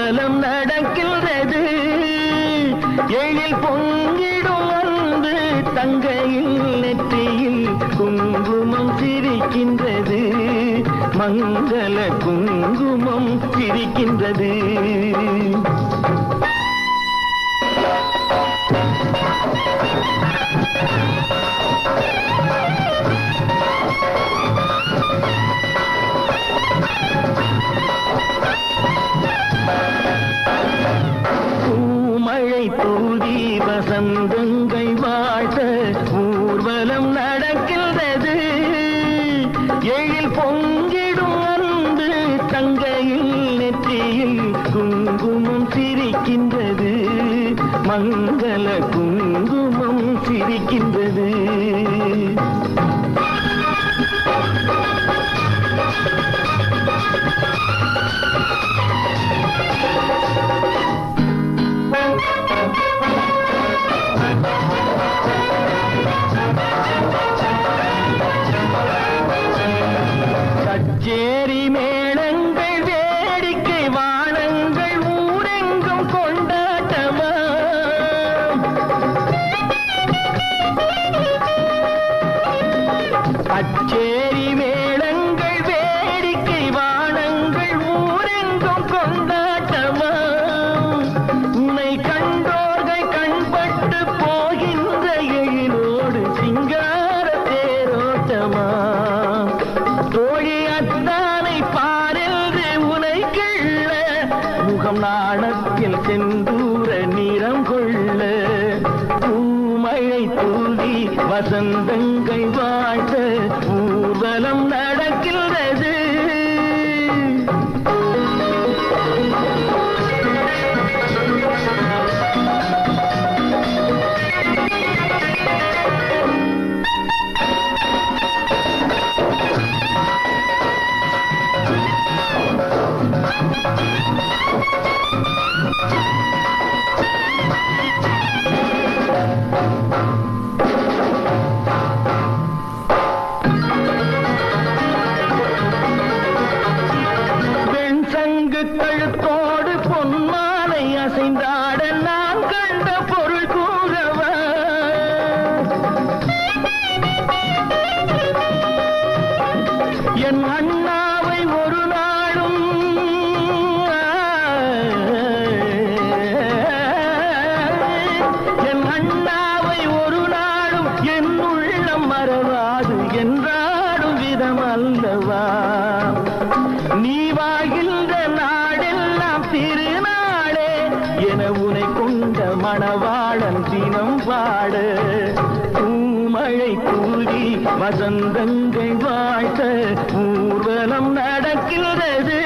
ஊர்வலம் நடக்கின்றது. எழில் பொங்கிடும் அன்பு தங்கையில் நெற்றியில் குங்குமம் சிரிக்கின்றது. மங்கள குங்குமம் சிரிக்கின்றது. பூமழை தூவி வசந்தங்கள் வாழ்த்த ஊர்வலம் நடக்கின்றது. எழில் பொங்கிடும் அன்பு தங்கையில் நெற்றியில் குங்குமம் சிரிக்கின்றது. மங்கள குங்குமம் சிரிக்கின்றது. கச்சேரி மேளங்கள் வேடிக்கை வானங்கள் ஊரெங்கும் கொண்டாட்டமா. கச்சேரி மேளங்கள் வேடிக்கை வானங்கள் ஊரெங்கும் கொண்டாட்டமா. உன்னை கண்டோர்கள் கண்பட்டு போகின்ற எழிலோடு சிங்கார தேரோட்டமா. தோழி அத்தானை பாரென்று உனை கிள்ள முகம் நாணத்தில் செந்தூர நிறம் கொள்ள. பூமழை தூவி வசந்தங்கள் வாழ்த்த ஊர்வலம் நடக்கின்றது. கழுத்தோடு பொன்மாலை அசைந்தாட நான் கண்ட பொருள் கூறவா. என் அண்ணாவை ஒரு நாளும் என் அண்ணாவை ஒரு நாளும் என் உள்ளம் மறவாது என்றாடும் விதம் அல்லவா. நீ வாழ்கின்ற நாடெல்லாம் திருநாளே என உனை கொண்ட மணவாளன் தினம் பாட. பூமழை தூவி வசந்தங்கள் வாழ்த்த ஊர்வலம் நடக்கின்றது.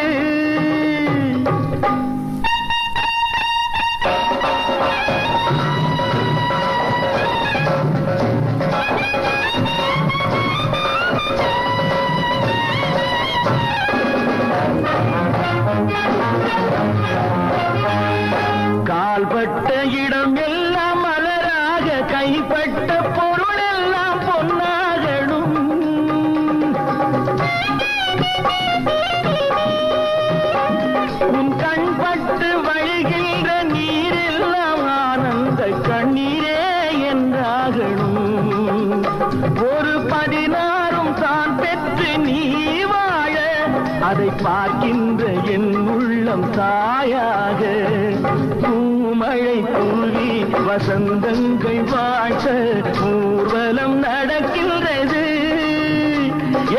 கால்பட்ட இடம் எல்லாம் மலராக கைப்பட்ட பொருள் எல்லாம் பொன்னாகணும். உன் கண்பட்டு வழிகின்ற நீரெல்லாம் ஆனந்த கண்ணீரே என்றாகணும். ஒரு 16 தான் பெற்று நீ வாழ அதை பார்க்கின்ற என் உள்ளம் தாயாக. பூமழை தூவி வசந்தங்கள் வாழ்த்த ஊர்வலம் நடக்கின்றது.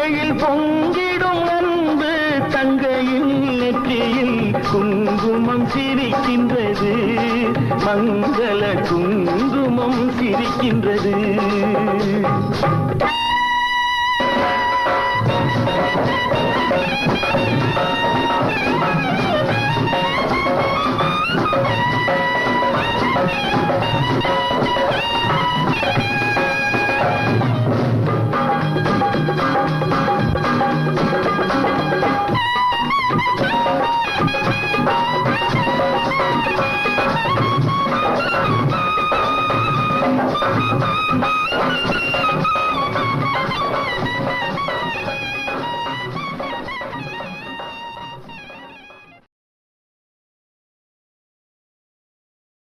எழில் பொங்கிடும் அன்பு தங்கையில் நெற்றியில் குங்குமம் சிரிக்கின்றது. மங்கள குங்குமம் சிரிக்கின்றது.